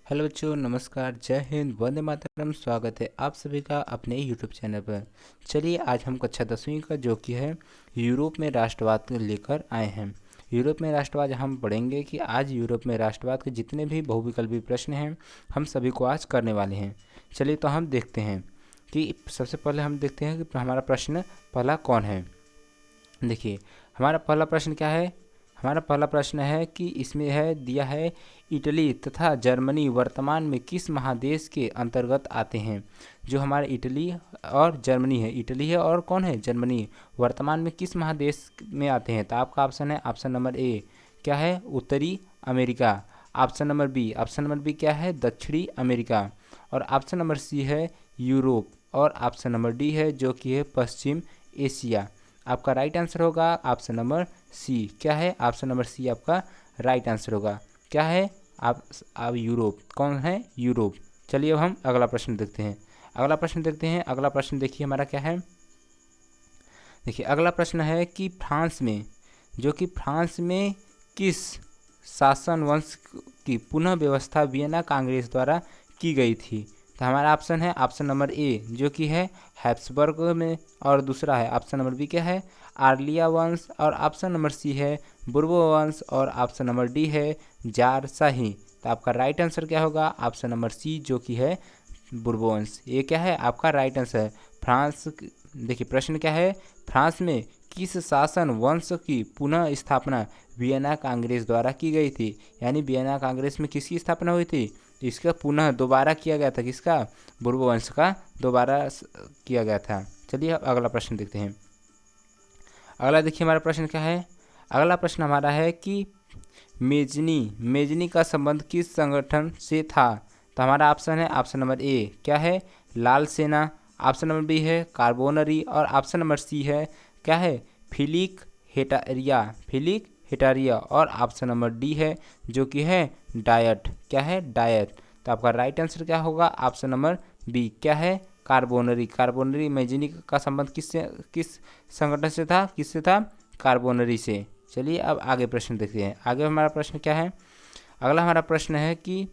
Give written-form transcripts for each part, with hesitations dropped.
Hello बच्चों, नमस्कार, जय हिंद, वंदे मातरम। स्वागत है आप सभी का अपने यूट्यूब चैनल पर। चलिए आज हम कक्षा 10वीं का जो कि है यूरोप में राष्ट्रवाद को लेकर आए हैं। यूरोप में राष्ट्रवाद हम पढ़ेंगे कि आज यूरोप में राष्ट्रवाद के जितने भी बहुविकल्पी प्रश्न हैं हम सभी को आज करने वाले हैं। चलिए तो हम देखते हैं कि सबसे पहले हम देखते हैं कि हमारा प्रश्न पहला कौन है। देखिए हमारा पहला प्रश्न क्या है। हमारा पहला प्रश्न है कि इसमें है दिया है इटली तथा जर्मनी वर्तमान में किस महादेश के अंतर्गत आते हैं। जो हमारे इटली और जर्मनी है, इटली है और कौन है, जर्मनी, वर्तमान में किस महादेश में आते हैं। तो आपका ऑप्शन है ऑप्शन नंबर ए क्या है, उत्तरी अमेरिका। ऑप्शन नंबर बी क्या है, दक्षिणी अमेरिका। और ऑप्शन नंबर सी है यूरोप। और ऑप्शन नंबर डी है जो कि है पश्चिम एशिया। आपका राइट आंसर होगा ऑप्शन नंबर सी। क्या है, ऑप्शन नंबर सी आपका राइट आंसर होगा। क्या है, आप यूरोप। कौन है, यूरोप। चलिए अब हम अगला प्रश्न देखते हैं। अगला प्रश्न देखिए हमारा क्या है। देखिए अगला प्रश्न है कि फ्रांस में किस शासन वंश की पुनः व्यवस्था वियना कांग्रेस द्वारा की गई थी। तो हमारा ऑप्शन है ऑप्शन नंबर ए जो कि है हैप्सबर्ग में। और दूसरा है ऑप्शन नंबर बी क्या है, आर्लिया वंश। और ऑप्शन नंबर सी है बुर्बो वंश। और ऑप्शन नंबर डी है जार शाही। तो आपका राइट आंसर क्या होगा, ऑप्शन नंबर सी जो कि है बुर्बो वंश। ये क्या है आपका राइट आंसर। फ्रांस, देखिए प्रश्न क्या है, फ्रांस में किस शासन वंश की पुनः स्थापना वियना कांग्रेस द्वारा की गई थी। यानी वियना कांग्रेस में किसकी स्थापना हुई थी, इसका पुनः दोबारा किया गया था, किसका, बुर्बो वंश का दोबारा किया गया था। चलिए अब अगला प्रश्न देखते हैं। अगला देखिए हमारा प्रश्न क्या है। अगला प्रश्न हमारा है कि मेजनी का संबंध किस संगठन से था। तो हमारा ऑप्शन है ऑप्शन नंबर ए क्या है, लाल सेना। ऑप्शन नंबर बी है कार्बोनरी। और ऑप्शन नंबर सी है क्या है, फिलिक हेटारिया। और ऑप्शन नंबर डी है जो कि है डायट। क्या है, डायट। तो आपका राइट आंसर क्या होगा, ऑप्शन नंबर बी क्या है, कार्बोनरी। मेजनी का संबंध किस संगठन से था, किससे था, कार्बोनरी से। चलिए अब आगे प्रश्न देखते हैं। आगे हमारा प्रश्न क्या है। अगला हमारा प्रश्न है कि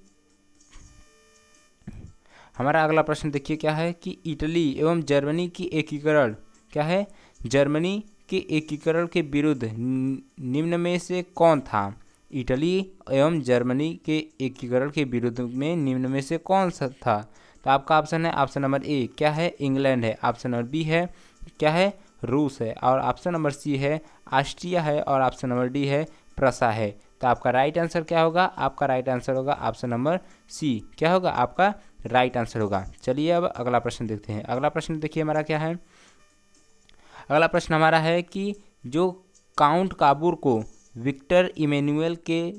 हमारा अगला प्रश्न देखिए क्या है कि इटली एवं जर्मनी की एकीकरण, क्या है, जर्मनी के एकीकरण के विरुद्ध निम्न में से कौन था। इटली एवं जर्मनी के एकीकरण के विरुद्ध में निम्न में से कौन सा था। तो आपका ऑप्शन है ऑप्शन नंबर ए क्या है, इंग्लैंड है। ऑप्शन नंबर बी है क्या है, रूस है। और ऑप्शन नंबर सी है ऑस्ट्रिया है। और ऑप्शन नंबर डी है प्रसा है। तो आपका राइट आंसर क्या होगा, आपका राइट आंसर होगा ऑप्शन नंबर सी। क्या होगा, आपका राइट आंसर होगा। चलिए अब अगला प्रश्न देखते हैं। अगला प्रश्न देखिए हमारा क्या है। अगला प्रश्न हमारा है कि जो काउंट काबूर को विक्टर इमैनुअल के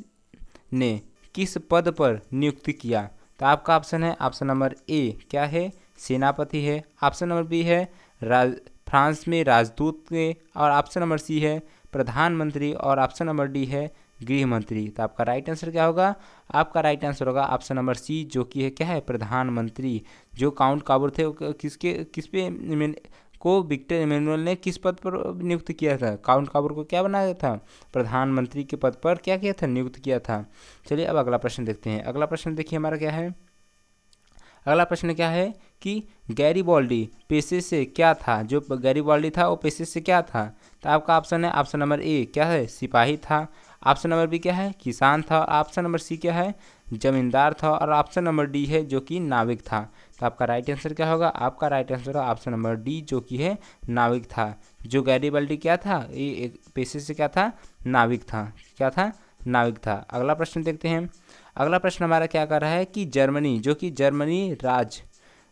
ने किस पद पर नियुक्त किया। तो आपका ऑप्शन है ऑप्शन नंबर ए क्या है, सेनापति है। ऑप्शन नंबर बी है फ्रांस में राजदूत के। और ऑप्शन नंबर सी है प्रधानमंत्री। और ऑप्शन नंबर डी है गृह मंत्री। तो आपका राइट आंसर क्या होगा, आपका राइट आंसर होगा ऑप्शन नंबर सी जो कि है क्या है, प्रधानमंत्री। जो काउंट काबूर थे किस पे को विक्टर इमैनुअल ने किस पद पर नियुक्त किया था, काउंट काबूर को क्या बनाया था, प्रधानमंत्री के पद पर क्या किया था, नियुक्त किया था। चलिए अब अगला प्रश्न देखते हैं। अगला प्रश्न देखिए हमारा क्या है। अगला प्रश्न क्या है कि गैरीबाल्डी पेशे से क्या था। जो गैरीबाल्डी था वो पेशे से क्या था। तो आपका ऑप्शन है ऑप्शन नंबर ए क्या है, सिपाही था। ऑप्शन नंबर बी क्या है, किसान था। ऑप्शन नंबर सी क्या है, जमींदार था। और ऑप्शन नंबर डी है जो कि नाविक था। तो आपका राइट आंसर क्या होगा, आपका राइट आंसर होगा ऑप्शन नंबर डी जो कि है नाविक था। जो गैरीबाल्डी क्या था, ये एक पेशे से क्या था, नाविक था। क्या था, नाविक था। अगला प्रश्न देखते हैं। अगला प्रश्न हमारा क्या कर रहा है कि जर्मनी, जो कि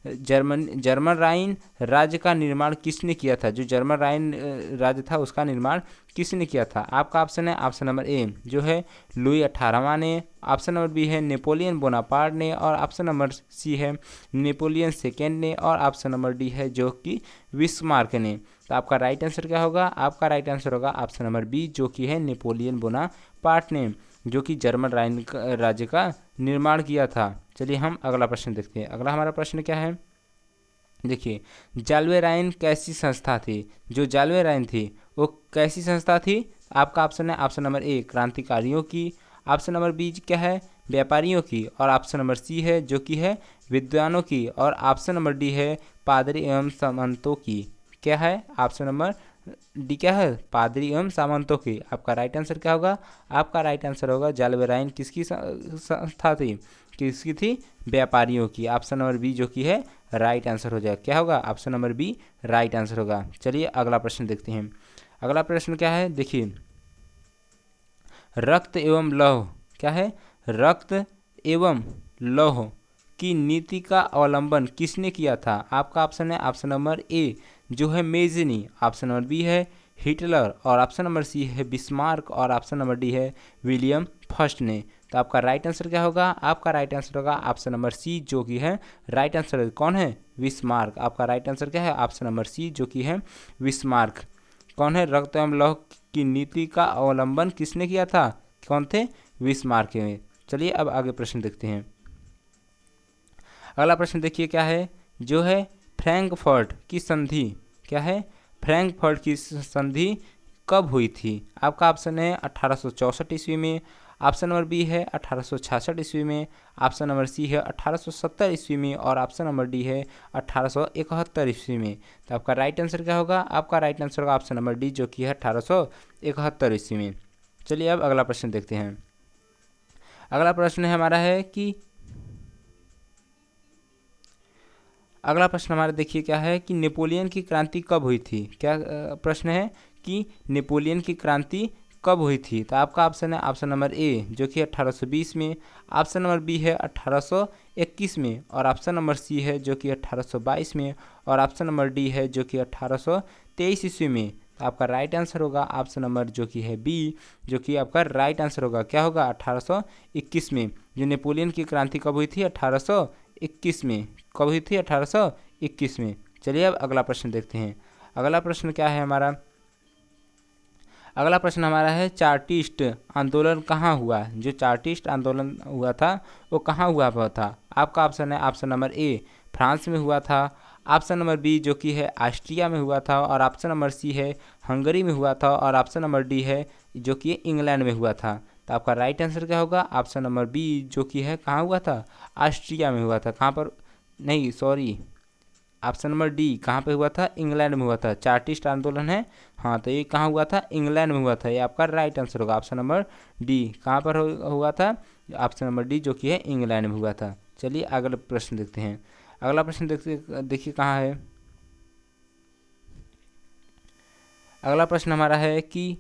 जर्मन राइन राज्य का निर्माण किसने किया था। जो जर्मन राइन राज्य था उसका निर्माण किसने किया था। आपका ऑप्शन है ऑप्शन नंबर ए जो है लुई 18वां ने। ऑप्शन नंबर बी है नेपोलियन बोनापार्ट ने। और ऑप्शन नंबर सी है नेपोलियन सेकेंड ने। और ऑप्शन नंबर डी है जो कि बिस्मार्क ने। तो आपका राइट आंसर क्या होगा, आपका राइट आंसर होगा ऑप्शन नंबर बी जो कि है नेपोलियन बोनापार्ट ने, जो कि जर्मन राइन राज्य का निर्माण किया था। चलिए हम अगला प्रश्न देखते हैं। अगला हमारा प्रश्न क्या है। देखिए जाल्वे राइन कैसी संस्था थी। जो जाल्वे राइन थी वो कैसी संस्था थी। आपका ऑप्शन है ऑप्शन नंबर ए क्रांतिकारियों की। ऑप्शन नंबर बी क्या है, व्यापारियों की, और ऑप्शन नंबर सी है जो कि है विद्वानों की, और ऑप्शन नंबर डी है पादरी एवं सामंतों की। क्या है ऑप्शन नंबर डी? क्या है? पादरी एवं सामंतों की। आपका राइट आंसर क्या होगा? आपका राइट आंसर होगा जालबेराइन किसकी संस्था थी? किसकी थी? व्यापारियों की। ऑप्शन नंबर बी जो कि है राइट आंसर हो जाएगा। क्या होगा? Option number B right answer होगा। चलिए अगला प्रश्न देखते हैं। अगला प्रश्न क्या है? देखिए, रक्त एवं लौह, क्या है? रक्त एवं लौह की नीति का अवलंबन किसने किया था? आपका ऑप्शन है ऑप्शन नंबर ए जो है मेजनी, ऑप्शन नंबर बी है हिटलर, और ऑप्शन नंबर सी है बिस्मार्क, और ऑप्शन नंबर डी है विलियम फर्स्ट ने। तो आपका राइट आंसर क्या होगा? आपका राइट आंसर होगा ऑप्शन नंबर सी जो कि है राइट आंसर। कौन है? बिस्मार्क। आपका राइट आंसर क्या है? ऑप्शन नंबर सी जो कि है बिस्मार्क। कौन है? रक्त एवं लौह की नीति का अवलंबन किसने किया था? कौन थे? बिस्मार्क में। चलिए अब आगे प्रश्न देखते हैं। अगला प्रश्न देखिए क्या है? जो है फ्रैंकफर्ट की संधि, क्या है? फ्रैंकफर्ट की संधि कब हुई थी? आपका ऑप्शन है 1864 ईस्वी में, ऑप्शन नंबर बी है 1866 ईस्वी में, ऑप्शन नंबर सी है 1870 ईस्वी में, और ऑप्शन नंबर डी है 1871 ईस्वी में। तो आपका राइट आंसर क्या होगा? आपका राइट आंसर होगा ऑप्शन नंबर डी जो कि है 1871 ईस्वी में। चलिए अब अगला प्रश्न देखते हैं। अगला प्रश्न है हमारा है कि अगला प्रश्न हमारा देखिए क्या है कि नेपोलियन की क्रांति कब हुई थी? क्या प्रश्न है कि नेपोलियन की क्रांति कब हुई थी? तो आपका ऑप्शन है ऑप्शन नंबर ए जो कि 1820 में, ऑप्शन नंबर बी है 1821 में, और ऑप्शन नंबर सी है जो कि 1822 में, और ऑप्शन नंबर डी है जो कि 1823 ईस्वी में। तो आपका राइट आंसर होगा ऑप्शन नंबर जो कि है बी जो कि आपका राइट आंसर होगा। क्या होगा? 1821 में। जो नेपोलियन की क्रांति कब हुई थी? 1821 में। कब हुई थी? 1821 में। चलिए अब अगला प्रश्न देखते हैं। अगला प्रश्न क्या है हमारा? अगला प्रश्न हमारा है चार्टिस्ट आंदोलन कहाँ हुआ? जो चार्टिस्ट आंदोलन हुआ था वो कहाँ हुआ था? आपका ऑप्शन है ऑप्शन नंबर ए फ्रांस में हुआ था, ऑप्शन नंबर बी जो कि है ऑस्ट्रिया में हुआ था, और ऑप्शन नंबर सी है हंगरी में हुआ था, और ऑप्शन नंबर डी है जो कि इंग्लैंड में हुआ था। तो आपका राइट आंसर क्या होगा? ऑप्शन नंबर बी जो कि है कहाँ हुआ था? ऑस्ट्रिया में हुआ था। कहाँ पर? नहीं सॉरी, ऑप्शन नंबर डी कहाँ पे हुआ था? इंग्लैंड में हुआ था। चार्टिस्ट आंदोलन है, हाँ, तो ये कहाँ हुआ था? इंग्लैंड में हुआ था। ये आपका राइट आंसर होगा ऑप्शन नंबर डी। कहाँ पर हुआ था? ऑप्शन नंबर डी जो कि है इंग्लैंड में हुआ था। चलिए अगला प्रश्न देखते हैं। अगला प्रश्न देखिए कहाँ है। अगला प्रश्न हमारा है कि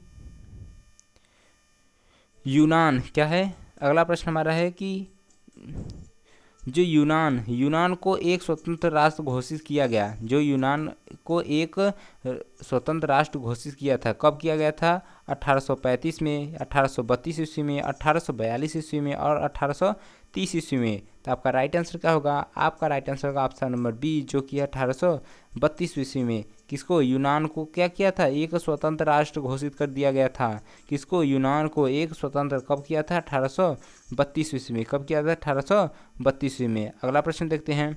यूनान, क्या है? अगला प्रश्न हमारा है कि जो यूनान को एक स्वतंत्र राष्ट्र घोषित किया गया, जो यूनान को एक स्वतंत्र राष्ट्र घोषित किया था, कब किया गया था? 1835 में, 1832 ईस्वी में, 1842 ईस्वी में, और 1830 ईस्वी में। तो आपका राइट आंसर क्या होगा? आपका राइट आंसर होगा ऑप्शन नंबर बी जो कि 1832 ईस्वी में। किसको? यूनान को क्या किया था? एक स्वतंत्र राष्ट्र घोषित कर दिया गया था। किसको? यूनान को एक स्वतंत्र कब किया था? 1832 ईस्वी में। कब किया था? 1832 ईस्वी में। अगला प्रश्न देखते हैं।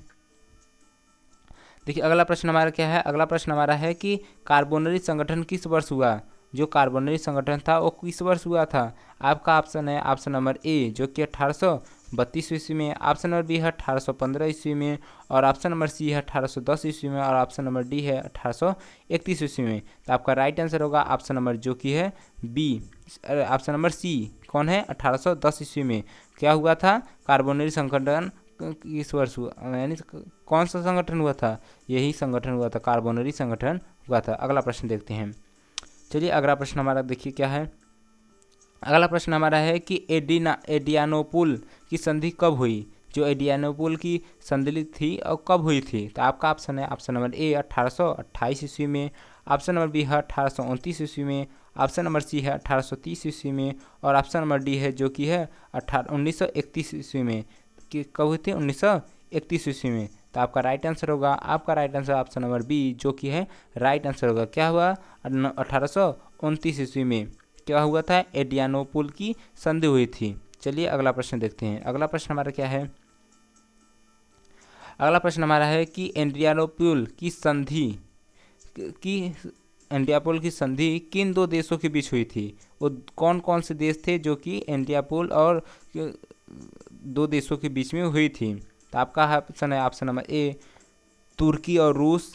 देखिए अगला प्रश्न हमारा क्या है? अगला प्रश्न हमारा है कि कार्बोनरी संगठन किस वर्ष हुआ? जो कार्बोनरी संगठन था वो किस वर्ष हुआ था? आपका ऑप्शन है ऑप्शन नंबर ए जो कि 1832 ईस्वी में, ऑप्शन नंबर बी है 1815 ईस्वी में, और ऑप्शन नंबर सी है 1810 ईस्वी में, और ऑप्शन नंबर डी है 1831 ईस्वी में। तो आपका राइट आंसर होगा ऑप्शन नंबर जो कि है बी, ऑप्शन नंबर सी। कौन है? 1810 ईस्वी में क्या हुआ था? कार्बोनरी संगठन किस वर्ष हुआ, यानी कौन सा संगठन हुआ था? यही संगठन हुआ था, कार्बोनरी संगठन हुआ था। अगला प्रश्न देखते हैं। चलिए अगला प्रश्न हमारा देखिए क्या है। अगला प्रश्न हमारा है कि एडियानोपुल की संधि कब हुई? जो एडियानोपुल की संधि थी और कब हुई थी? तो आपका ऑप्शन है ऑप्शन नंबर ए 1828 ईस्वी में, ऑप्शन नंबर बी है 1829 ईस्वी में, ऑप्शन नंबर सी है 1830 ईस्वी में, और ऑप्शन नंबर डी है जो कि है 1931 ईस्वी में। कि कब हुई थी? 1931 ईस्वी में। तो आपका राइट आंसर होगा, आपका right answer option number B जो कि है राइट आंसर होगा। क्या हुआ? 1829 ईस्वी में क्या हुआ था? एडियानोपुल की संधि हुई थी। चलिए अगला प्रश्न देखते हैं। अगला प्रश्न हमारा क्या है? अगला प्रश्न हमारा है कि एडियानोपुल की संधि किन दो देशों के बीच हुई थी? वो कौन कौन से देश थे जो कि एडियानोपुल और दो देशों के बीच में हुई थी? तो आपका ऑप्शन है ऑप्शन नंबर ए तुर्की और रूस,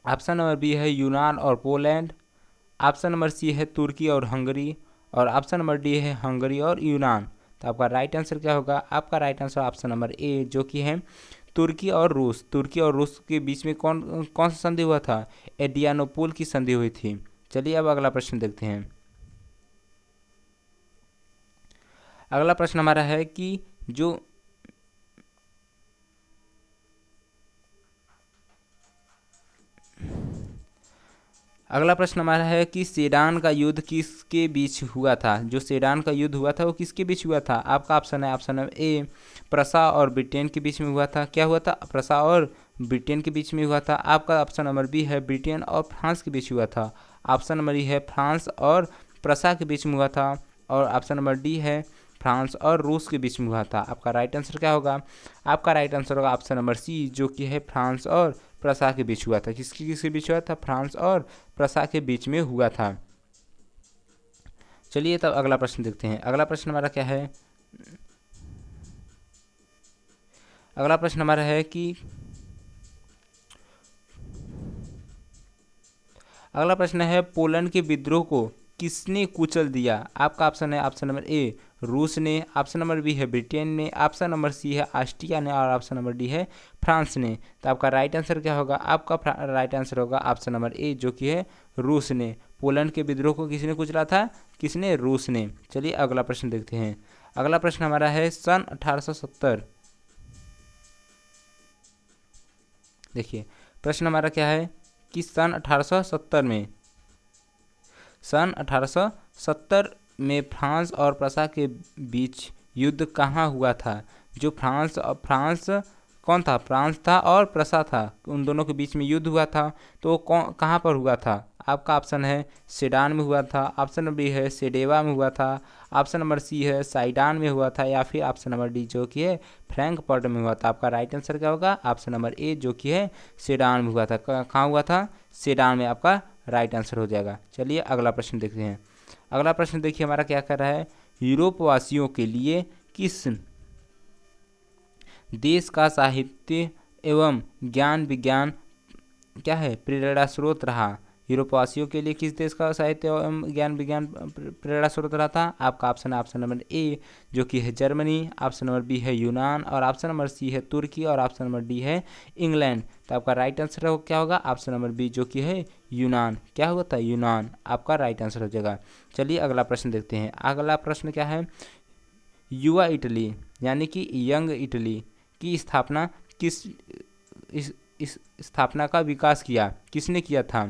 ऑप्शन नंबर बी है यूनान और पोलैंड, ऑप्शन नंबर सी है तुर्की और हंगरी, और ऑप्शन नंबर डी है हंगरी और यूनान। तो आपका राइट आंसर क्या होगा? आपका right answer option number A जो कि है तुर्की और रूस। तुर्की और रूस के बीच में कौन कौन सा संधि हुआ था? एडियानोपोल की संधि हुई थी। चलिए अब अगला प्रश्न देखते हैं। अगला प्रश्न हमारा है कि जो अगला प्रश्न हमारा है कि सेडान का युद्ध किसके बीच हुआ था? जो सेडान का युद्ध हुआ था वो किसके बीच हुआ था? आपका ऑप्शन है ऑप्शन नंबर ए प्रसा और ब्रिटेन के बीच में हुआ था। क्या हुआ था? प्रसा और ब्रिटेन के बीच में हुआ था। आपका ऑप्शन नंबर बी है ब्रिटेन और फ्रांस के बीच हुआ था। ऑप्शन नंबर ई है फ्रांस और प्रसा के बीच में हुआ था। और ऑप्शन नंबर डी है फ्रांस और रूस के बीच में हुआ था। आपका राइट आंसर क्या होगा? आपका राइट आंसर होगा ऑप्शन नंबर सी जो कि है फ्रांस और प्रसा के बीच हुआ था। किसके बीच हुआ था? फ्रांस और प्रसा के बीच में हुआ था। चलिए तब अगला प्रश्न देखते हैं। अगला प्रश्न हमारा क्या है? अगला प्रश्न हमारा है कि अगला प्रश्न है पोलैंड के विद्रोह को किसने कुचल दिया? आपका ऑप्शन है ऑप्शन नंबर ए रूस ने, ऑप्शन नंबर बी है ब्रिटेन ने, ऑप्शन नंबर सी है ऑस्ट्रिया ने, और ऑप्शन नंबर डी है फ्रांस ने। तो आपका राइट आंसर क्या होगा? आपका राइट आंसर होगा ऑप्शन नंबर ए जो कि है रूस ने। पोलैंड के विद्रोह को किसने कुचला था? किसने? रूस ने। चलिए अगला प्रश्न देखते हैं। अगला प्रश्न हमारा है सन 1870। देखिए प्रश्न हमारा क्या है कि सन 1870 में फ्रांस और प्रसा के बीच युद्ध कहाँ हुआ था? जो फ्रांस कौन था? फ्रांस था और प्रसा था, उन दोनों के बीच में युद्ध हुआ था। तो कहाँ पर हुआ था? आपका ऑप्शन है सेडान में हुआ था, ऑप्शन नंबर बी है सेडेवा में हुआ था, ऑप्शन नंबर सी है साइडान में हुआ था, या फिर ऑप्शन नंबर डी जो कि है फ्रैंकफर्ट में हुआ था। आपका राइट आंसर क्या होगा? ऑप्शन नंबर ए जो कि है सेडान में हुआ था। कहाँ हुआ था? सेडान में आपका राइट आंसर हो जाएगा। चलिए अगला प्रश्न देखते हैं। अगला प्रश्न देखिए हमारा क्या कर रहा है? यूरोप वासियों के लिए किस देश का साहित्य एवं ज्ञान विज्ञान क्या है प्रेरणा स्रोत रहा? यूरोपवासियों के लिए किस देश का साहित्य एवं ज्ञान विज्ञान प्रेरणा स्रोत रहा था? आपका ऑप्शन है ऑप्शन नंबर ए जो कि है जर्मनी, ऑप्शन नंबर बी है यूनान, और ऑप्शन नंबर सी है तुर्की, और ऑप्शन नंबर डी है इंग्लैंड। तो आपका राइट आंसर क्या होगा? ऑप्शन नंबर बी जो कि है यूनान। क्या हुआ था? यूनान। आपका राइट आंसर हो जाएगा। चलिए अगला प्रश्न देखते हैं। अगला प्रश्न क्या है? युवा इटली यानी कि यंग इटली की स्थापना इस स्थापना का विकास किसने किया था?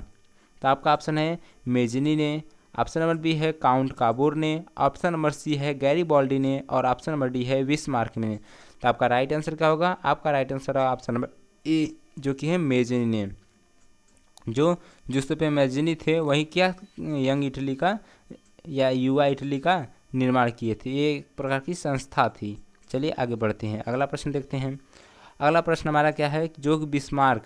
तो आपका ऑप्शन है मेजनी ने, ऑप्शन नंबर बी है काउंट काबोर ने, ऑप्शन नंबर सी है गैरीबाल्डी ने, और ऑप्शन नंबर डी है बिस्मार्क ने। तो आपका राइट आंसर क्या होगा? आपका राइट आंसर है ऑप्शन नंबर ए जो कि है मेजनी ने। जो जुसेपे मेजनी थे वही क्या यंग इटली का या युवा इटली का निर्माण किए थे। ये एक प्रकार की संस्था थी। चलिए आगे बढ़ते हैं। अगला प्रश्न देखते हैं। अगला प्रश्न हमारा क्या है? जो बिस्मार्क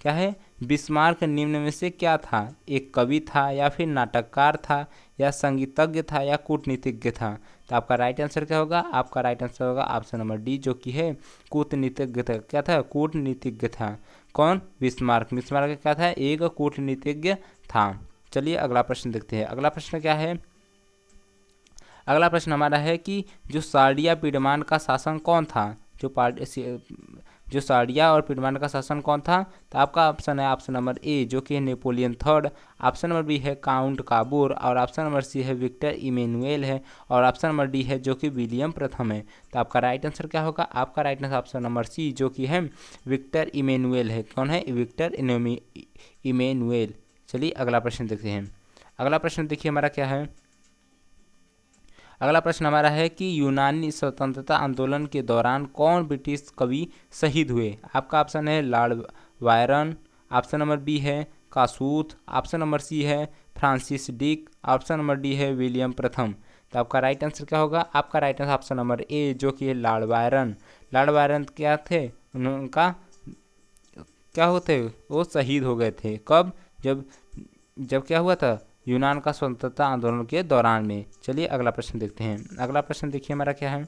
क्या है? बिस्मार्क निम्न में से क्या था? एक कवि था, या फिर नाटककार था, या संगीतज्ञ था, या कूटनीतिज्ञ था? तो आपका राइट आंसर क्या होगा? आपका राइट आंसर होगा ऑप्शन नंबर डी जो कि है कूटनीतिज्ञ था। क्या था? कूटनीतिज्ञ था। कौन? बिस्मार्क। बिस्मार्क क्या था? एक कूटनीतिज्ञ था। चलिए अगला प्रश्न देखते हैं। अगला प्रश्न क्या है? अगला प्रश्न हमारा है कि जो सार्डिया पिडमान का शासन कौन था? जो सार्डिया और पिडमान का शासन कौन था? तो आपका ऑप्शन है ऑप्शन नंबर ए जो कि है Napoleon third, option number B है काउंट काबूर, और ऑप्शन नंबर सी है विक्टर इमेनुएल है, और ऑप्शन नंबर डी है जो कि विलियम प्रथम है। तो आपका राइट आंसर क्या होगा? आपका right answer option number C जो कि है विक्टर इमेनुएल है। कौन है? Victor Emmanuel. चलिए अगला प्रश्न देखते हैं। अगला प्रश्न देखिए हमारा क्या है? अगला प्रश्न हमारा है कि यूनानी स्वतंत्रता आंदोलन के दौरान कौन ब्रिटिश कवि शहीद हुए? आपका ऑप्शन है lord Byron, option number B है कासूथ, ऑप्शन नंबर सी है Francis Deak, option number D है विलियम प्रथम। तो आपका राइट आंसर क्या होगा? आपका right answer option number A जो कि है लॉर्ड वायरन। लॉर्ड वायरन क्या थे? उनका क्या होते? वो शहीद हो गए थे। कब? जब क्या हुआ था? यूनान का स्वतंत्रता आंदोलन के दौरान में। चलिए अगला प्रश्न देखते हैं। अगला प्रश्न देखिए हमारा क्या है।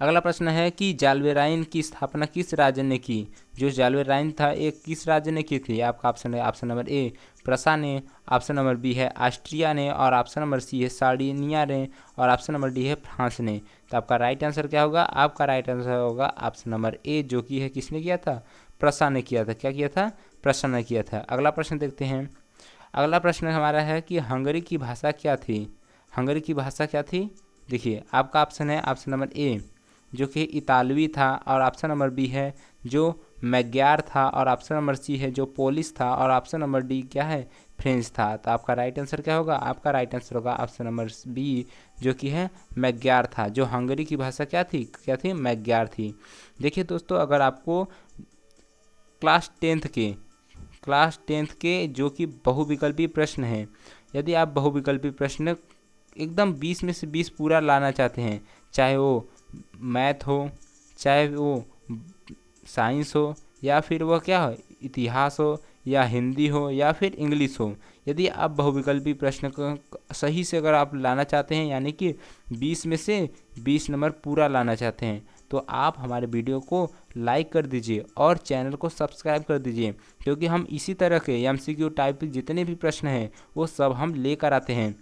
अगला प्रश्न है कि जाल्वेराइन की स्थापना किस राज्य ने की। जो जाल्वेराइन था एक किस राज्य ने की थी। आपका ऑप्शन है ऑप्शन नंबर ए प्रसा ने, ऑप्शन नंबर बी है ऑस्ट्रिया ने, और ऑप्शन नंबर सी है सार्डिनिया ने, और ऑप्शन नंबर डी है फ्रांस ने। तो आपका राइट आंसर क्या होगा। आपका राइट आंसर होगा ऑप्शन नंबर ए, जो कि है किसने किया था। प्रसा ने किया था। क्या किया था। प्रसा ने किया था। अगला प्रश्न देखते हैं। अगला प्रश्न हमारा है कि हंगरी की भाषा क्या थी। हंगरी की भाषा क्या थी। देखिए आपका ऑप्शन है ऑप्शन नंबर ए जो कि इतालवी था, और ऑप्शन नंबर बी है जो मैग्यार था, और ऑप्शन नंबर सी है जो पोलिश था, और ऑप्शन नंबर डी क्या है फ्रेंच था। तो आपका राइट आंसर क्या होगा। आपका राइट आंसर होगा ऑप्शन नंबर बी जो कि है मैग्यार था। जो हंगरी की भाषा क्या थी। क्या थी। मैग्यार थी। देखिए दोस्तों, अगर आपको क्लास टेंथ के जो कि बहुविकल्पी प्रश्न हैं, यदि आप बहुविकल्पी प्रश्न एकदम 20 में से 20 पूरा लाना चाहते हैं, चाहे वो मैथ हो, चाहे वो साइंस हो, या फिर वह क्या हो इतिहास हो, या हिंदी हो, या फिर इंग्लिश हो, यदि आप बहुविकल्पी प्रश्न को सही से अगर आप लाना चाहते हैं, यानी कि 20 में से 20 नंबर पूरा लाना चाहते हैं, तो आप हमारे वीडियो को लाइक कर दीजिए और चैनल को सब्सक्राइब कर दीजिए, क्योंकि हम इसी तरह के MCQ टाइप के जितने भी प्रश्न हैं वो सब हम लेकर आते हैं।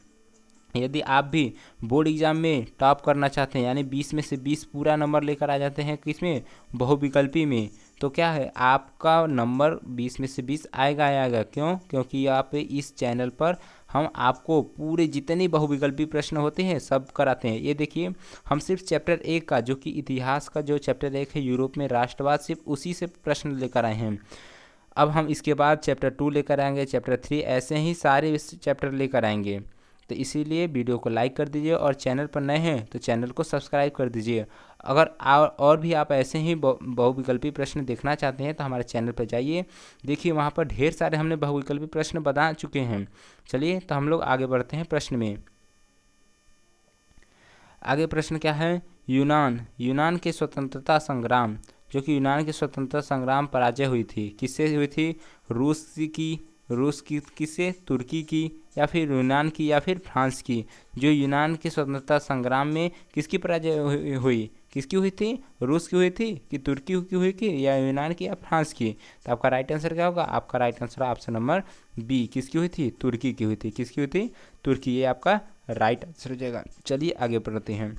यदि आप भी बोर्ड एग्जाम में टॉप करना चाहते हैं, यानी 20 में से 20 पूरा नंबर लेकर आ जाते हैं किसमें बहुविकल्पी में, तो क्या है आपका नंबर 20 में से 20 आएगा आएगा। क्यों। क्योंकि आप इस चैनल पर हम आपको पूरे जितने बहुविकल्पी प्रश्न होते हैं सब कराते हैं। ये देखिए हम सिर्फ चैप्टर 1 का जो कि इतिहास का जो चैप्टर 1 है यूरोप में राष्ट्रवाद, सिर्फ उसी से प्रश्न लेकर आए हैं। अब हम इसके बाद चैप्टर 2 लेकर आएंगे, चैप्टर 3, ऐसे ही सारे चैप्टर लेकर आएंगे। तो इसीलिए वीडियो को लाइक कर दीजिए, और चैनल पर नए हैं तो चैनल को सब्सक्राइब कर दीजिए। अगर और भी आप ऐसे ही बहुविकल्पी प्रश्न देखना चाहते हैं तो हमारे चैनल पर जाइए, देखिए वहाँ पर ढेर सारे हमने बहुविकल्पी प्रश्न बता चुके हैं। चलिए तो हम लोग आगे बढ़ते हैं प्रश्न में। आगे प्रश्न क्या है। यूनान के स्वतंत्रता संग्राम, जो कि यूनान के स्वतंत्रता संग्राम पराजय हुई थी, किससे हुई थी। रूस की किससे। तुर्की की, या फिर यूनान की, या फिर फ्रांस की। जो यूनान के स्वतंत्रता संग्राम में किसकी पराजय हुई। किसकी हुई थी। रूस की हुई थी, कि तुर्की की हुई थी, या यूनान की, या फ्रांस की। तो आपका राइट आंसर क्या होगा। आपका right answer option number B, किसकी हुई थी। तुर्की की हुई थी। किसकी हुई थी। तुर्की। ये आपका राइट आंसर हो जाएगा। चलिए आगे बढ़ते हैं।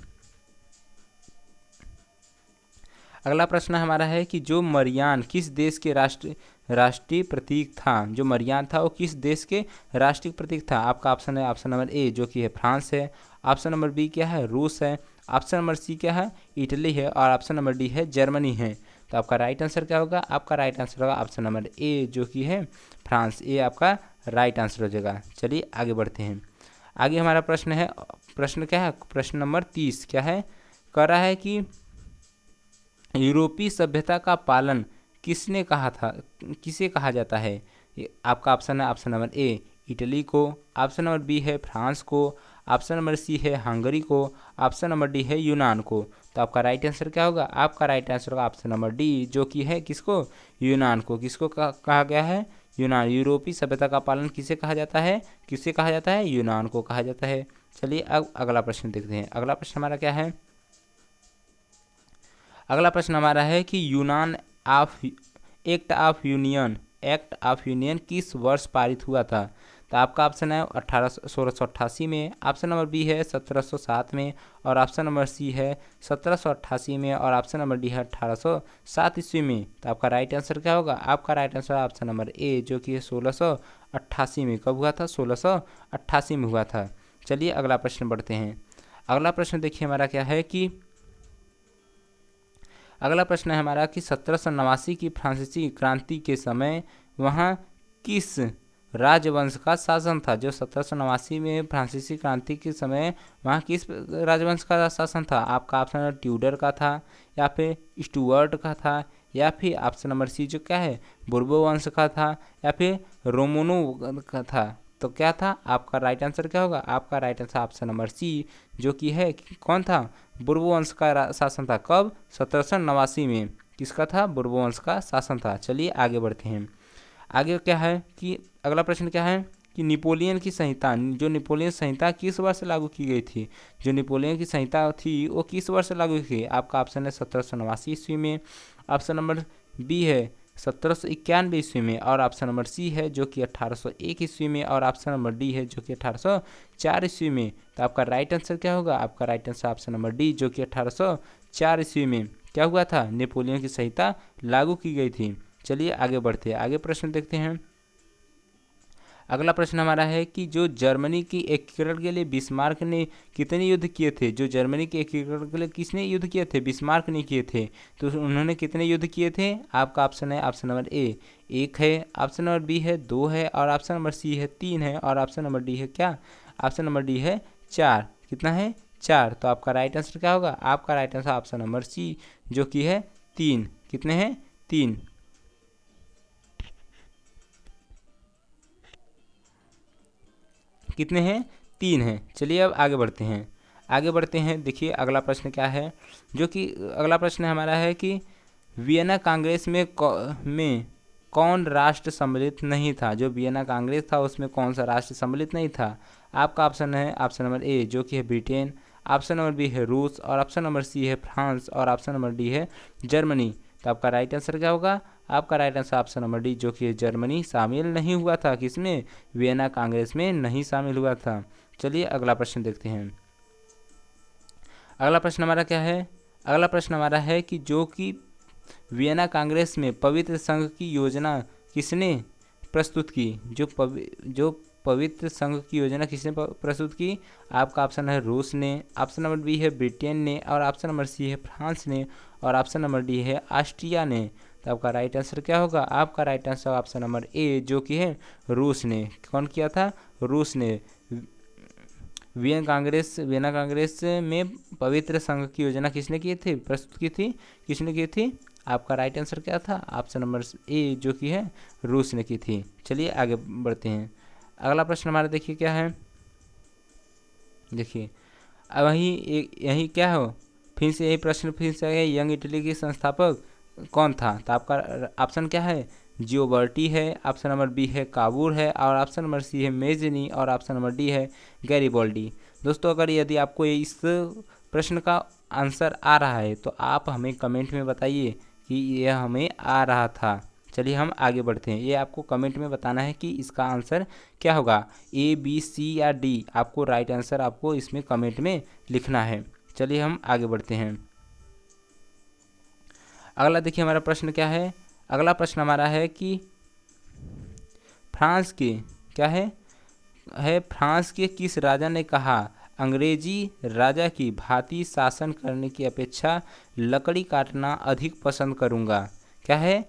अगला प्रश्न हमारा है कि जो मरियान किस देश के राष्ट्रीय प्रतीक था। जो मरियान था वो किस देश के राष्ट्रीय प्रतीक था। आपका ऑप्शन है ऑप्शन नंबर ए जो कि है फ्रांस है, ऑप्शन नंबर बी क्या है रूस है, ऑप्शन नंबर सी क्या है इटली है, और ऑप्शन नंबर डी है जर्मनी है। तो आपका राइट आंसर क्या होगा। आपका राइट आंसर होगा ऑप्शन नंबर ए जो कि है फ्रांस। ये आपका राइट आंसर हो जाएगा। चलिए आगे बढ़ते हैं। आगे हमारा प्रश्न है, प्रश्न क्या है, प्रश्न नंबर 30 क्या है, कह रहा है कि यूरोपीय सभ्यता का पालन किसने कहा था, किसे कहा जाता है। आपका ऑप्शन है ऑप्शन नंबर ए इटली को, ऑप्शन नंबर बी है फ्रांस को, ऑप्शन नंबर सी है हंगरी को, ऑप्शन नंबर डी है यूनान को। तो आपका राइट आंसर क्या होगा। आपका राइट आंसर होगा ऑप्शन नंबर डी जो कि है किसको, यूनान को। किसको कहा गया है, यूनान। यूरोपीय सभ्यता का पालन किसे कहा जाता है, किसे कहा जाता है, यूनान को कहा जाता है। चलिए अब अगला प्रश्न देखते हैं। अगला प्रश्न हमारा क्या है। अगला प्रश्न हमारा है कि एक्ट ऑफ यूनियन किस वर्ष पारित हुआ था। तो आपका ऑप्शन है 1688 में, ऑप्शन नंबर बी है 1707 में, और ऑप्शन नंबर सी है 1788 में, और ऑप्शन नंबर डी है 1807 ईस्वी में। तो आपका राइट आंसर क्या होगा। आपका right answer option number A जो कि है 1688 में। कब हुआ था, 1688 में हुआ था। चलिए अगला प्रश्न बढ़ते हैं। अगला प्रश्न देखिए हमारा क्या है कि अगला प्रश्न है हमारा कि 1789 की फ्रांसीसी क्रांति के समय वहाँ किस राजवंश का शासन था। जो 1789 में फ्रांसीसी क्रांति के समय वहाँ किस राजवंश का शासन था। आपका ऑप्शन नंबर ट्यूडर का था, या फिर स्टुअर्ट का था, या फिर ऑप्शन नंबर सी जो क्या है बुर्बो वंश का था, या फिर रोमनो का था। तो क्या था आपका राइट आंसर क्या होगा। आपका right answer option number C जो कि है कौन था, बुर्बो वंश का शासन था। कब, 1789 में। किसका था, बुर्बो वंश का शासन था। चलिए आगे बढ़ते हैं। आगे क्या है कि अगला प्रश्न क्या है कि नेपोलियन की संहिता, जो नेपोलियन संहिता किस वर्ष लागू की गई थी, जो नेपोलियन की संहिता थी वो किस वर्ष लागू की गई? आपका ऑप्शन है 1789 ईस्वी में, ऑप्शन नंबर बी है 1791 ईस्वी में, और ऑप्शन नंबर सी है जो कि 1801 ईस्वी में, और ऑप्शन नंबर डी है जो कि 1804 ईस्वी में। तो आपका राइट आंसर क्या होगा? आपका right answer option number D जो कि 1804 ईस्वी में क्या हुआ था? नेपोलियन की संहिता लागू की गई थी। चलिए आगे बढ़ते हैं, आगे प्रश्न देखते हैं। अगला प्रश्न हमारा है कि जो जर्मनी की एकीकरण के लिए बिस्मार्क ने कितने युद्ध किए थे? जो जर्मनी के एकीकरण के लिए किसने युद्ध किए थे? बिस्मार्क ने किए थे। तो उन्होंने कितने युद्ध किए थे? आपका ऑप्शन है ऑप्शन नंबर ए 1 है, ऑप्शन नंबर बी है 2 है, और ऑप्शन नंबर सी है 3 है, और ऑप्शन नंबर डी है क्या? ऑप्शन नंबर डी है 4। कितना है? 4। तो आपका राइट आंसर क्या होगा? आपका right answer option number C जो कि है 3। कितने हैं? 3। कितने हैं? 3 हैं। चलिए अब आगे बढ़ते हैं, आगे बढ़ते हैं। देखिए अगला प्रश्न क्या है, जो कि अगला प्रश्न हमारा है कि वियना कांग्रेस में कौन राष्ट्र सम्मिलित नहीं था? जो वियना कांग्रेस था उसमें कौन सा राष्ट्र सम्मिलित नहीं था? आपका ऑप्शन है ऑप्शन नंबर ए जो कि है ब्रिटेन, ऑप्शन नंबर बी है रूस, और ऑप्शन नंबर सी है फ्रांस, और ऑप्शन नंबर डी है जर्मनी। तो आपका राइट आंसर क्या होगा? आपका right answer option number D जो कि जर्मनी शामिल नहीं हुआ था। किसमें? वियना कांग्रेस में नहीं शामिल हुआ था। चलिए अगला प्रश्न देखते हैं। अगला प्रश्न हमारा क्या है? अगला प्रश्न हमारा है कि जो कि वियना कांग्रेस में पवित्र संघ की योजना किसने प्रस्तुत की? जो पवित्र संघ की योजना किसने प्रस्तुत की? आपका ऑप्शन है रूस ने, ऑप्शन नंबर बी है ब्रिटेन ने, और ऑप्शन नंबर सी है फ्रांस ने, और ऑप्शन नंबर डी है ऑस्ट्रिया ने। तो आपका राइट आंसर क्या होगा? आपका right answer option number A जो कि है रूस ने। कौन किया था? रूस ने। वियना कांग्रेस में पवित्र संघ की योजना किसने की थी? प्रस्तुत की थी? किसने की थी? आपका राइट आंसर क्या था? ऑप्शन नंबर ए जो कि है रूस ने की थी। चलिए आगे बढ़ते हैं। अगला प्रश्न हमारा देखिए क्या है। देखिए अब यही क्या हो, फिर से यही प्रश्न फिर से है, यंग इटली के संस्थापक कौन था? तो आपका ऑप्शन क्या है? जियोबर्टी है, ऑप्शन नंबर बी है काबूर है, और ऑप्शन नंबर सी है मेजनी, और ऑप्शन नंबर डी है गैरिबॉल्डी। दोस्तों अगर यदि आपको इस प्रश्न का आंसर आ रहा है तो आप हमें कमेंट में बताइए कि यह हमें आ रहा था। चलिए हम आगे बढ़ते हैं। ये आपको कमेंट में बताना है कि इसका आंसर क्या होगा, ए बी सी या डी। आपको राइट आंसर आपको इसमें कमेंट में लिखना है। चलिए हम आगे बढ़ते हैं। अगला देखिए हमारा प्रश्न क्या है। अगला प्रश्न हमारा है कि फ्रांस के क्या है फ्रांस के किस राजा ने कहा, अंग्रेजी राजा की भांति शासन करने की अपेक्षा लकड़ी काटना अधिक पसंद करूँगा? क्या है?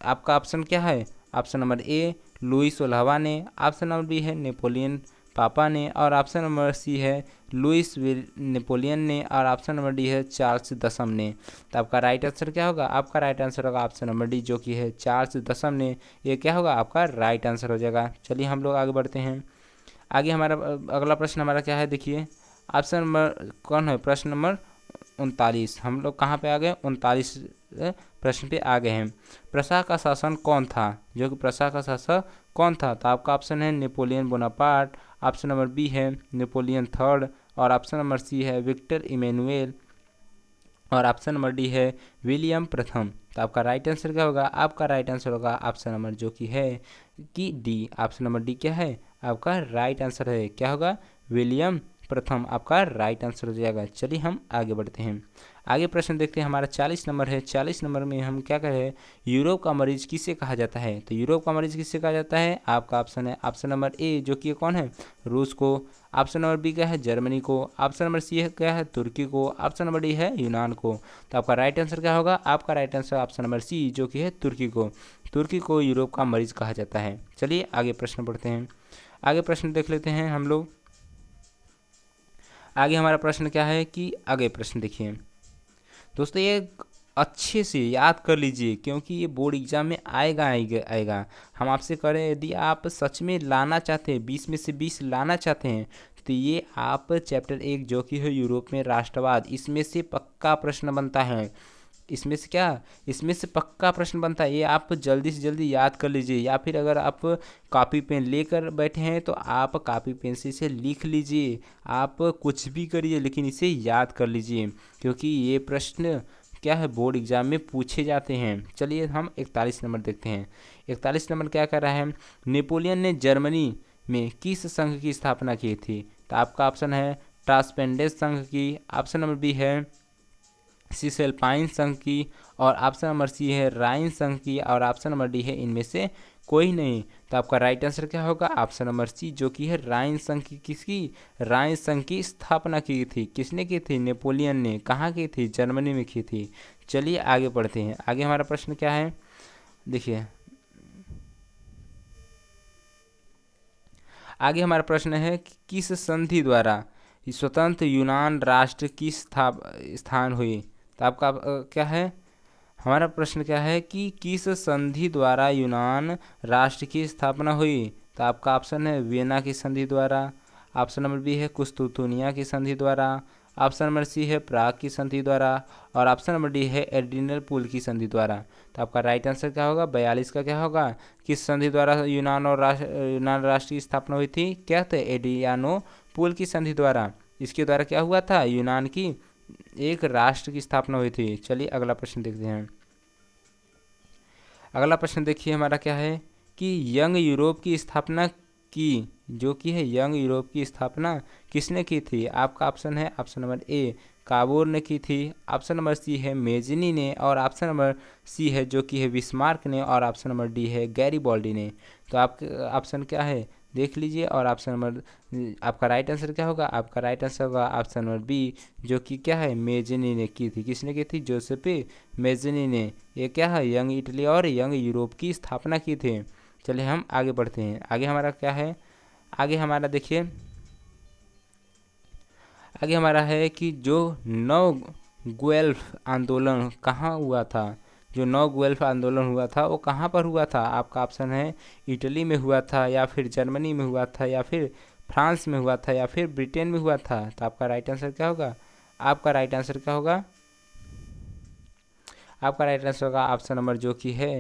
आपका ऑप्शन क्या है? ऑप्शन नंबर ए लुई 16वां ने, ऑप्शन नंबर बी है नेपोलियन पापा ने, और ऑप्शन नंबर सी है लुइस नेपोलियन ने, और ऑप्शन नंबर डी है चार्ल्स दसम ने। तो आपका राइट आंसर क्या होगा? आपका राइट आंसर होगा ऑप्शन नंबर डी जो कि है चार्ल्स दसम ने। ये क्या होगा? आपका राइट आंसर हो जाएगा। चलिए हम लोग आगे बढ़ते हैं। आगे हमारा अगला प्रश्न हमारा क्या है, देखिए ऑप्शन नंबर कौन है? प्रश्न नंबर 39। हम लोग कहाँ पे आ गए? 39 प्रश्न पे आ गए हैं। प्रशा का शासन कौन था? जो कि प्रशा का शासक कौन था? तो आपका ऑप्शन है Napoleon Bonaparte, option number B है नेपोलियन थर्ड, और ऑप्शन नंबर सी है विक्टर इमैनुएल, और ऑप्शन नंबर डी है विलियम प्रथम। तो आपका राइट आंसर क्या होगा? आपका राइट आंसर होगा ऑप्शन नंबर जो कि है कि डी। ऑप्शन नंबर डी क्या है? आपका राइट आंसर है। क्या होगा? विलियम प्रथम आपका राइट आंसर हो जाएगा। चलिए हम आगे बढ़ते हैं। आगे प्रश्न देखते हैं। हमारा 40 नंबर है। 40 नंबर में हम क्या कह रहे हैं, यूरोप का मरीज किसे कहा जाता है? तो यूरोप का मरीज किसे कहा जाता है? आपका ऑप्शन है ऑप्शन नंबर ए जो कि कौन है? रूस को, ऑप्शन नंबर बी क्या है? जर्मनी को, ऑप्शन नंबर सी है क्या है? तुर्की को, ऑप्शन नंबर डी है यूनान को। तो आपका राइट आंसर क्या होगा? आपका right answer option number C जो कि है तुर्की को। तुर्की को यूरोप का मरीज कहा जाता है। चलिए आगे प्रश्न पढ़ते हैं। आगे प्रश्न देख लेते हैं हम लोग। आगे हमारा प्रश्न क्या है कि आगे प्रश्न देखिए दोस्तों, ये अच्छे से याद कर लीजिए क्योंकि ये बोर्ड एग्जाम में आएगा। हम आपसे करें, यदि आप सच में लाना चाहते हैं 20 में से 20 लाना चाहते हैं तो ये आप चैप्टर 1 जो कि है यूरोप में राष्ट्रवाद, इसमें से पक्का प्रश्न बनता है। इसमें से क्या, इसमें से पक्का प्रश्न बनता है, ये आप जल्दी से जल्दी याद कर लीजिए, या फिर अगर आप कॉपी पेन लेकर बैठे हैं तो आप कॉपी पेन से इसे लिख लीजिए। आप कुछ भी करिए लेकिन इसे याद कर लीजिए, क्योंकि ये प्रश्न क्या है, बोर्ड एग्जाम में पूछे जाते हैं। चलिए हम 41 नंबर देखते हैं। 41 नंबर क्या कर रहा है, नेपोलियन ने जर्मनी में किस संघ की स्थापना की थी? तो आपका ऑप्शन है ट्रांसपेंडेंस संघ की, ऑप्शन नंबर बी है सिसलपाइन संघ की, और ऑप्शन नंबर सी है राइन संघ की, और ऑप्शन नंबर डी है इनमें से कोई नहीं। तो आपका राइट आंसर क्या होगा, ऑप्शन नंबर सी जो कि है राइन संघ की। किसकी, राइन संघ की स्थापना की थी। किसने की थी, नेपोलियन ने। कहाँ की थी, जर्मनी में की थी। चलिए आगे बढ़ते हैं। आगे हमारा प्रश्न क्या है, देखिए आगे हमारा प्रश्न है कि किस संधि द्वारा स्वतंत्र यूनान राष्ट्र की स्थान हुई? तो आपका क्या है, हमारा प्रश्न क्या है कि किस संधि द्वारा यूनान राष्ट्र की स्थापना हुई? तो आपका ऑप्शन है वियना की संधि द्वारा, ऑप्शन नंबर बी है कुस्तुतुनिया की संधि द्वारा, ऑप्शन नंबर सी है प्राग की संधि द्वारा, और ऑप्शन नंबर डी है एड्रिनल पुल की संधि द्वारा। तो आपका राइट आंसर क्या होगा, 42 का क्या होगा, किस संधि द्वारा यूनान राष्ट्र की स्थापना हुई थी? क्या थे, एड्रियानो पुल की संधि द्वारा। इसके द्वारा क्या हुआ था, यूनान की एक राष्ट्र की स्थापना हुई थी। चलिए अगला प्रश्न देखते हैं। अगला प्रश्न देखिए हमारा क्या है कि यंग यूरोप की स्थापना की, जो कि है यंग यूरोप की स्थापना किसने की थी? आपका ऑप्शन है ऑप्शन नंबर ए काबोर ने की थी, ऑप्शन नंबर सी है मेजनी ने, और ऑप्शन नंबर सी है जो कि है बिस्मार्क ने, और ऑप्शन नंबर डी है गैरीबॉल्डी ने। तो आपका ऑप्शन क्या है देख लीजिए, और ऑप्शन नंबर आपका राइट आंसर क्या होगा, आपका राइट आंसर होगा ऑप्शन नंबर बी जो कि क्या है मेजनी ने की थी। किसने की थी, जोसेपे मेजनी ने। ये क्या है, यंग इटली और यंग यूरोप की स्थापना की थी। चलिए हम आगे बढ़ते हैं। आगे हमारा क्या है, आगे हमारा देखिए, आगे हमारा है कि जो नव गुएल्फ आंदोलन कहाँ हुआ था? जो नव गुएल्फ आंदोलन हुआ था वो कहाँ पर हुआ था? आपका ऑप्शन है इटली में हुआ था, या फिर जर्मनी में हुआ था, या फिर फ्रांस में हुआ था, या फिर ब्रिटेन में हुआ था। तो आपका राइट आंसर क्या होगा, आपका राइट आंसर क्या होगा, आपका राइट आंसर होगा ऑप्शन नंबर जो कि है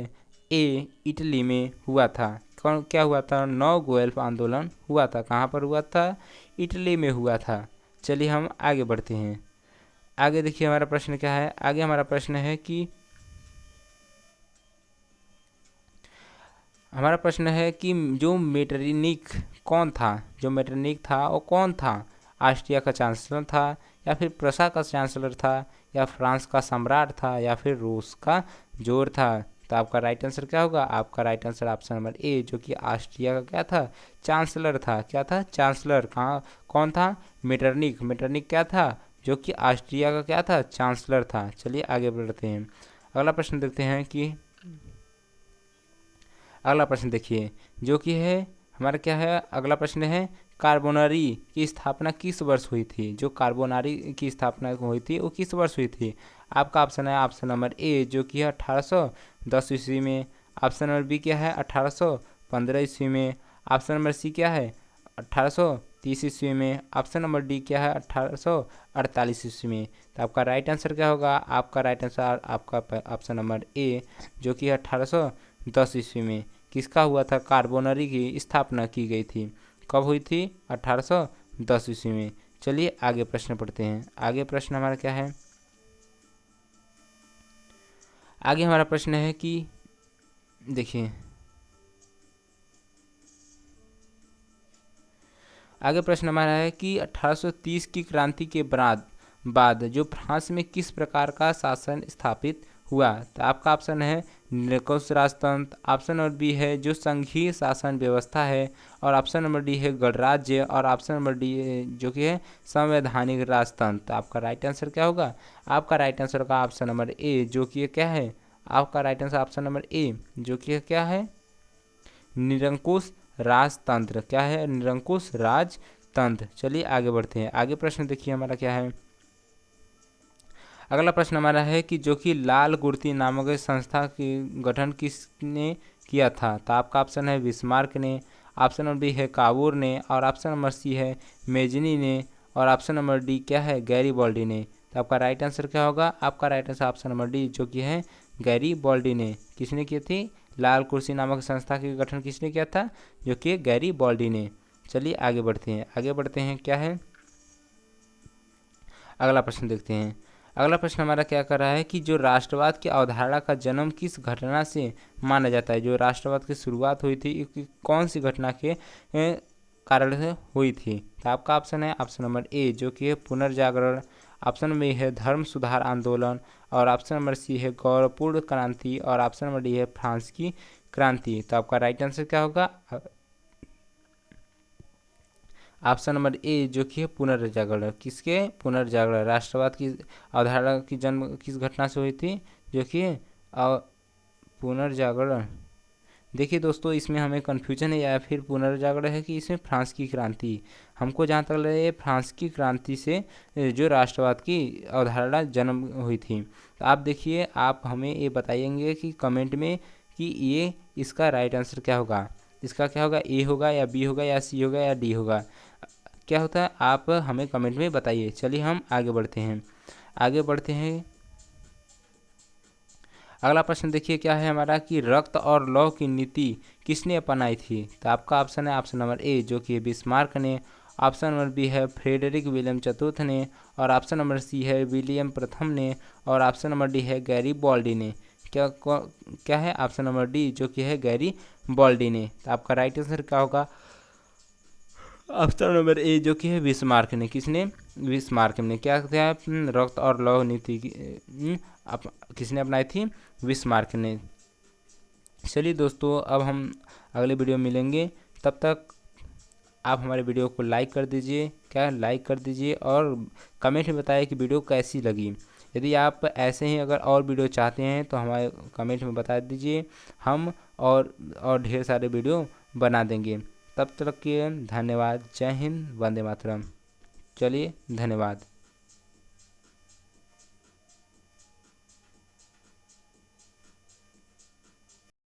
ए इटली में हुआ था। कौन क्या हुआ था, नौ गुएल्फ आंदोलन हुआ था। कहाँ पर हुआ था, इटली में हुआ था। चलिए हम आगे बढ़ते हैं। आगे देखिए हमारा प्रश्न क्या है, आगे हमारा प्रश्न है कि हमारा प्रश्न है कि जो मेटरनिक कौन था, जो मेटरनिक था वो कौन था? ऑस्ट्रिया का चांसलर था, या फिर प्रसा का चांसलर था, या फ्रांस का सम्राट था, या फिर रूस का जोर था। तो आपका राइट आंसर क्या होगा, आपका right answer option number A जो कि ऑस्ट्रिया का क्या था, चांसलर था। क्या था, चांसलर। कहाँ कौन था, मेटरनिक। मेटरनिक क्या था, जो कि ऑस्ट्रिया का क्या था, चांसलर था। चलिए आगे बढ़ते हैं। अगला प्रश्न देखते हैं कि अगला प्रश्न देखिए जो कि है हमारा क्या है, अगला प्रश्न है कार्बोनरी की स्थापना किस वर्ष हुई थी? जो कार्बोनरी की स्थापना हुई थी वो किस वर्ष हुई थी? आपका ऑप्शन है ऑप्शन नंबर ए जो कि है 1810 ईस्वी में, ऑप्शन नंबर बी क्या है 1815 ईस्वी में, ऑप्शन नंबर सी क्या है 1830 ईस्वी में, ऑप्शन नंबर डी क्या है 1848 ईस्वी में। तो आपका राइट आंसर क्या होगा, आपका राइट आंसर आपका ऑप्शन नंबर ए जो कि 1810 ईस्वी में किसका हुआ था, कार्बोनरी की स्थापना की गई थी। कब हुई थी, 1810 ईस्वी में। चलिए आगे प्रश्न पढ़ते हैं। आगे प्रश्न हमारा क्या है, आगे हमारा प्रश्न है कि देखिए आगे प्रश्न हमारा है कि 1830 की क्रांति के बाद जो फ्रांस में किस प्रकार का शासन स्थापित हुआ? तो आपका ऑप्शन है निरंकुश राजतंत्र, ऑप्शन नंबर बी है जो संघीय शासन व्यवस्था है, और ऑप्शन नंबर डी है गणराज्य, और ऑप्शन नंबर डी जो कि है संवैधानिक राजतंत्र। तो आपका राइट आंसर क्या होगा, आपका राइट आंसर होगा ऑप्शन नंबर ए जो कि क्या है, आपका right answer option number A जो कि क्या है निरंकुश राजतंत्र। क्या है, निरंकुश राजतंत्र। चलिए आगे बढ़ते हैं। आगे प्रश्न देखिए हमारा क्या है, अगला प्रश्न हमारा है कि जो कि लाल गुर्ती नामक संस्था की गठन किसने किया था? तो आपका ऑप्शन है बिस्मार्क ने, ऑप्शन नंबर बी है काबूर ने, और ऑप्शन नंबर सी है मेजनी ने, और ऑप्शन नंबर डी क्या है गैरीबॉल्डी ने। तो आपका राइट आंसर क्या होगा? आपका right answer option number D जो कि है गैरीबॉल्डी ने। किसने की थी? लाल कुर्सी नामक संस्था के गठन किसने किया था? जो कि गैरीबॉल्डी ने। चलिए आगे बढ़ते हैं, क्या है अगला प्रश्न देखते हैं। अगला प्रश्न हमारा क्या कर रहा है कि जो राष्ट्रवाद की अवधारणा का जन्म किस घटना से माना जाता है? जो राष्ट्रवाद की शुरुआत हुई थी कौन सी घटना के कारण से हुई थी? तो आपका ऑप्शन है ऑप्शन नंबर ए जो कि है पुनर्जागरण, ऑप्शन नंबर ए है धर्म सुधार आंदोलन, और ऑप्शन नंबर सी है गौरवपूर्ण क्रांति, और ऑप्शन नंबर डी है फ्रांस की क्रांति। तो आपका राइट आंसर क्या होगा? ऑप्शन नंबर ए जो कि है पुनर्जागरण। किसके? पुनर्जागरण। राष्ट्रवाद की अवधारणा की जन्म किस घटना से हुई थी? जो कि पुनर्जागरण। देखिए दोस्तों, इसमें हमें कन्फ्यूजन है, या फिर पुनर्जागरण है कि इसमें फ्रांस की क्रांति। हमको जहाँ तक लग रहा है फ्रांस की क्रांति से जो राष्ट्रवाद की अवधारणा जन्म हुई थी। तो आप देखिए, आप हमें ये बताइएंगे कि कमेंट में कि ये इसका राइट आंसर क्या होगा। इसका क्या होगा? ए होगा या बी होगा या सी होगा या डी होगा? क्या होता है आप हमें कमेंट में बताइए। चलिए हम आगे बढ़ते हैं। अगला प्रश्न देखिए क्या है हमारा कि रक्त और लौह की नीति किसने अपनाई थी? तो आपका ऑप्शन है ऑप्शन नंबर ए जो कि बिस्मार्क ने, ऑप्शन नंबर बी है फ्रेडरिक विलियम चतुर्थ ने, और ऑप्शन नंबर सी है विलियम प्रथम ने, और ऑप्शन नंबर डी है गैरीबॉल्डी ने। क्या है? ऑप्शन नंबर डी जो कि है गैरीबॉल्डी ने। तो आपका राइट आंसर क्या होगा? ऑप्शन नंबर ए जो कि है बिस्मार्क ने। किसने? बिस्मार्क ने। क्या किया? रक्त और लौह नीति किसने अपनाई थी? बिस्मार्क ने। चलिए दोस्तों, अब हम अगले वीडियो में मिलेंगे। तब तक आप हमारे वीडियो को लाइक कर दीजिए और कमेंट में बताइए कि वीडियो कैसी लगी। यदि आप ऐसे ही अगर और वीडियो चाहते हैं तो हमारे कमेंट में बता दीजिए, हम और ढेर सारे वीडियो बना देंगे। तब तक के धन्यवाद। जय हिंद, वंदे मातरम। चलिए धन्यवाद।